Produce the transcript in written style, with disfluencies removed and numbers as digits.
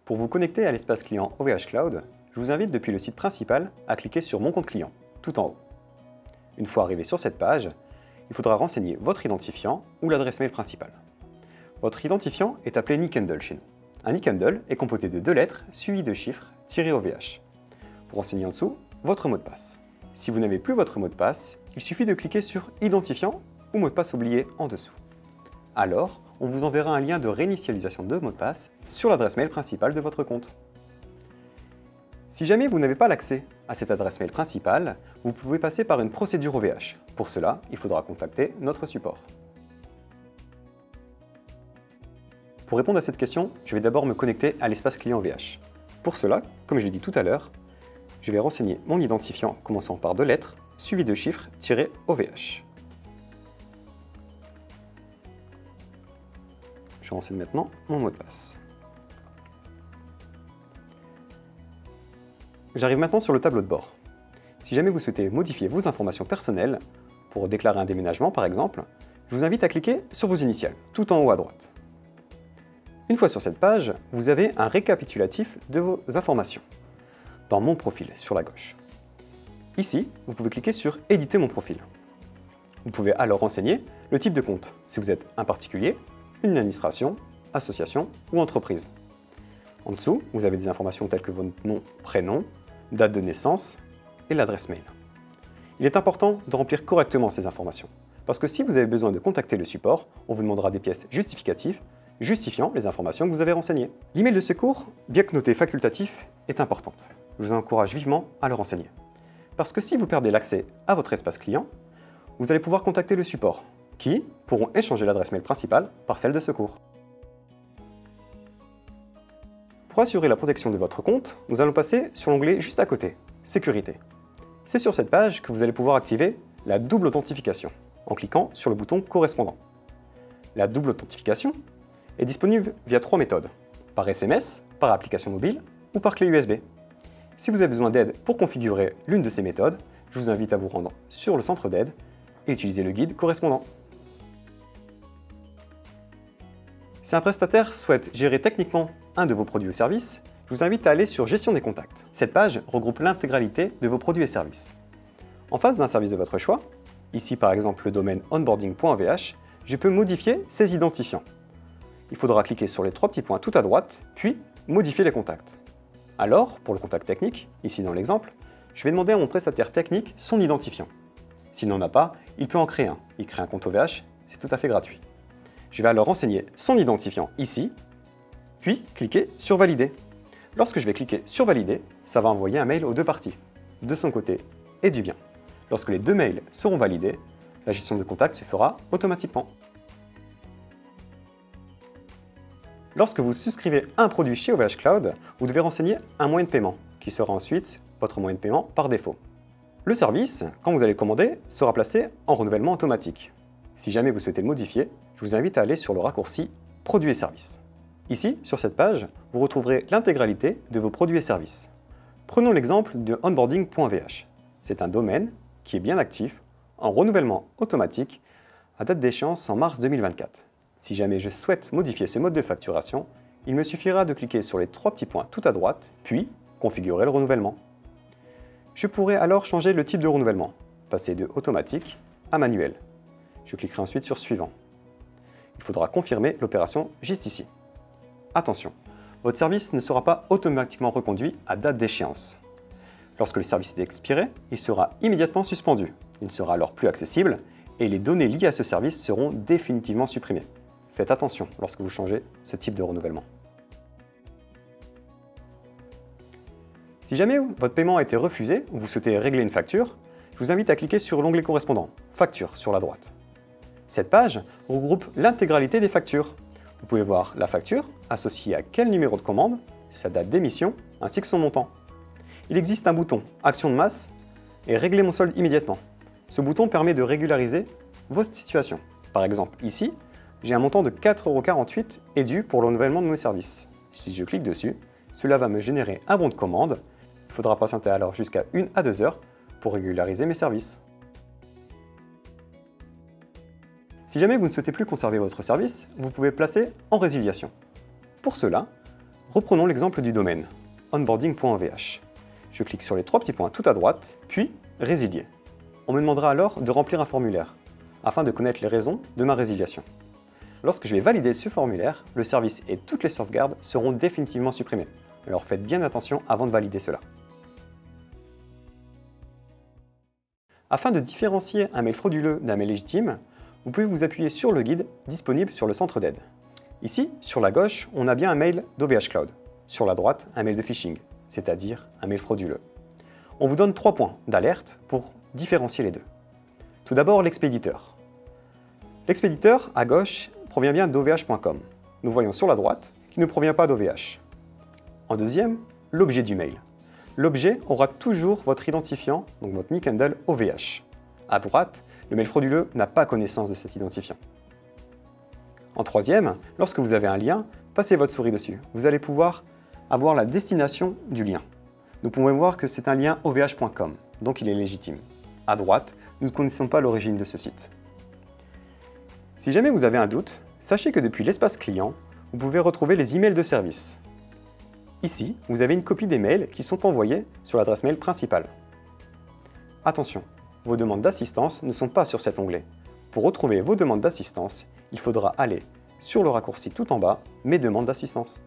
Pour vous connecter à l'espace client OVH Cloud, je vous invite depuis le site principal à cliquer sur Mon compte client, tout en haut. Une fois arrivé sur cette page, il faudra renseigner votre identifiant ou l'adresse mail principale. Votre identifiant est appelé nickhandle chez nous. Un nickhandle est composé de 2 lettres suivies de chiffres --OVH. Pour renseigner en dessous, votre mot de passe. Si vous n'avez plus votre mot de passe, il suffit de cliquer sur Identifiant ou mot de passe oublié en dessous. Alors, on vous enverra un lien de réinitialisation de mot de passe sur l'adresse mail principale de votre compte. Si jamais vous n'avez pas l'accès à cette adresse mail principale, vous pouvez passer par une procédure OVH. Pour cela, il faudra contacter notre support. Pour répondre à cette question, je vais d'abord me connecter à l'espace client OVH. Pour cela, comme je l'ai dit tout à l'heure, je vais renseigner mon identifiant commençant par 2 lettres, suivi de chiffres -OVH. Je renseigne maintenant mon mot de passe. J'arrive maintenant sur le tableau de bord. Si jamais vous souhaitez modifier vos informations personnelles, pour déclarer un déménagement par exemple, je vous invite à cliquer sur vos initiales, tout en haut à droite. Une fois sur cette page, vous avez un récapitulatif de vos informations, dans Mon profil sur la gauche. Ici, vous pouvez cliquer sur Éditer mon profil. Vous pouvez alors renseigner le type de compte, si vous êtes un particulier, une administration, association ou entreprise. En dessous, vous avez des informations telles que votre nom, prénom, date de naissance et l'adresse mail. Il est important de remplir correctement ces informations, parce que si vous avez besoin de contacter le support, on vous demandera des pièces justificatives justifiant les informations que vous avez renseignées. L'email de secours, bien que noté facultatif, est importante. Je vous encourage vivement à le renseigner. Parce que si vous perdez l'accès à votre espace client, vous allez pouvoir contacter le support, qui pourront échanger l'adresse mail principale par celle de secours. Pour assurer la protection de votre compte, nous allons passer sur l'onglet juste à côté, Sécurité. C'est sur cette page que vous allez pouvoir activer la double authentification, en cliquant sur le bouton correspondant. La double authentification est disponible via 3 méthodes, par SMS, par application mobile ou par clé USB. Si vous avez besoin d'aide pour configurer l'une de ces méthodes, je vous invite à vous rendre sur le centre d'aide et utiliser le guide correspondant. Si un prestataire souhaite gérer techniquement un de vos produits ou services, je vous invite à aller sur Gestion des contacts. Cette page regroupe l'intégralité de vos produits et services. En face d'un service de votre choix, ici par exemple le domaine onboarding.vh, je peux modifier ces identifiants. Il faudra cliquer sur les 3 petits points tout à droite, puis modifier les contacts. Alors, pour le contact technique, ici dans l'exemple, je vais demander à mon prestataire technique son identifiant. S'il n'en a pas, il peut en créer un. Il crée un compte OVH, c'est tout à fait gratuit. Je vais alors renseigner son identifiant ici, puis cliquer sur Valider. Lorsque je vais cliquer sur Valider, ça va envoyer un mail aux 2 parties, de son côté et du mien. Lorsque les 2 mails seront validés, la gestion de contact se fera automatiquement. Lorsque vous souscrivez un produit chez OVH Cloud, vous devez renseigner un moyen de paiement, qui sera ensuite votre moyen de paiement par défaut. Le service, quand vous allez le commander, sera placé en renouvellement automatique. Si jamais vous souhaitez le modifier, je vous invite à aller sur le raccourci Produits et services. Ici, sur cette page, vous retrouverez l'intégralité de vos produits et services. Prenons l'exemple de onboarding.vh. C'est un domaine qui est bien actif, en renouvellement automatique, à date d'échéance en mars 2024. Si jamais je souhaite modifier ce mode de facturation, il me suffira de cliquer sur les 3 petits points tout à droite, puis configurer le renouvellement. Je pourrai alors changer le type de renouvellement, passer de automatique à manuel. Je cliquerai ensuite sur Suivant. Il faudra confirmer l'opération juste ici. Attention, votre service ne sera pas automatiquement reconduit à date d'échéance. Lorsque le service est expiré, il sera immédiatement suspendu. Il ne sera alors plus accessible et les données liées à ce service seront définitivement supprimées. Faites attention lorsque vous changez ce type de renouvellement. Si jamais votre paiement a été refusé ou vous souhaitez régler une facture, je vous invite à cliquer sur l'onglet correspondant, Facture, sur la droite. Cette page regroupe l'intégralité des factures. Vous pouvez voir la facture associée à quel numéro de commande, sa date d'émission, ainsi que son montant. Il existe un bouton Action de masse et Régler mon solde immédiatement. Ce bouton permet de régulariser votre situation. Par exemple, ici, j'ai un montant de 4,48 € est dû pour le renouvellement de mes services. Si je clique dessus, cela va me générer un bon de commande. Il faudra patienter alors jusqu'à 1 à 2 heures pour régulariser mes services. Si jamais vous ne souhaitez plus conserver votre service, vous pouvez le placer en résiliation. Pour cela, Reprenons l'exemple du domaine, onboarding.ovh. Je clique sur les 3 petits points tout à droite, puis résilier. On me demandera alors de remplir un formulaire, afin de connaître les raisons de ma résiliation. Lorsque je vais valider ce formulaire, le service et toutes les sauvegardes seront définitivement supprimés. Alors faites bien attention avant de valider cela. Afin de différencier un mail frauduleux d'un mail légitime, vous pouvez vous appuyer sur le guide disponible sur le centre d'aide. Ici, sur la gauche, on a bien un mail d'OVH Cloud. Sur la droite, un mail de phishing, c'est-à-dire un mail frauduleux. On vous donne 3 points d'alerte pour différencier les deux. Tout d'abord, l'expéditeur. L'expéditeur, à gauche, provient bien d'ovh.com. Nous voyons sur la droite qu'il ne provient pas d'OVH. En deuxième, l'objet du mail. L'objet aura toujours votre identifiant, donc votre nick handle OVH. À droite, le mail frauduleux n'a pas connaissance de cet identifiant. En troisième, lorsque vous avez un lien, passez votre souris dessus. Vous allez pouvoir avoir la destination du lien. Nous pouvons voir que c'est un lien ovh.com, donc il est légitime. À droite, nous ne connaissons pas l'origine de ce site. Si jamais vous avez un doute, sachez que depuis l'espace client, vous pouvez retrouver les emails de service. Ici, vous avez une copie des mails qui sont envoyés sur l'adresse mail principale. Attention, vos demandes d'assistance ne sont pas sur cet onglet. Pour retrouver vos demandes d'assistance, il faudra aller sur le raccourci tout en bas, Mes demandes d'assistance.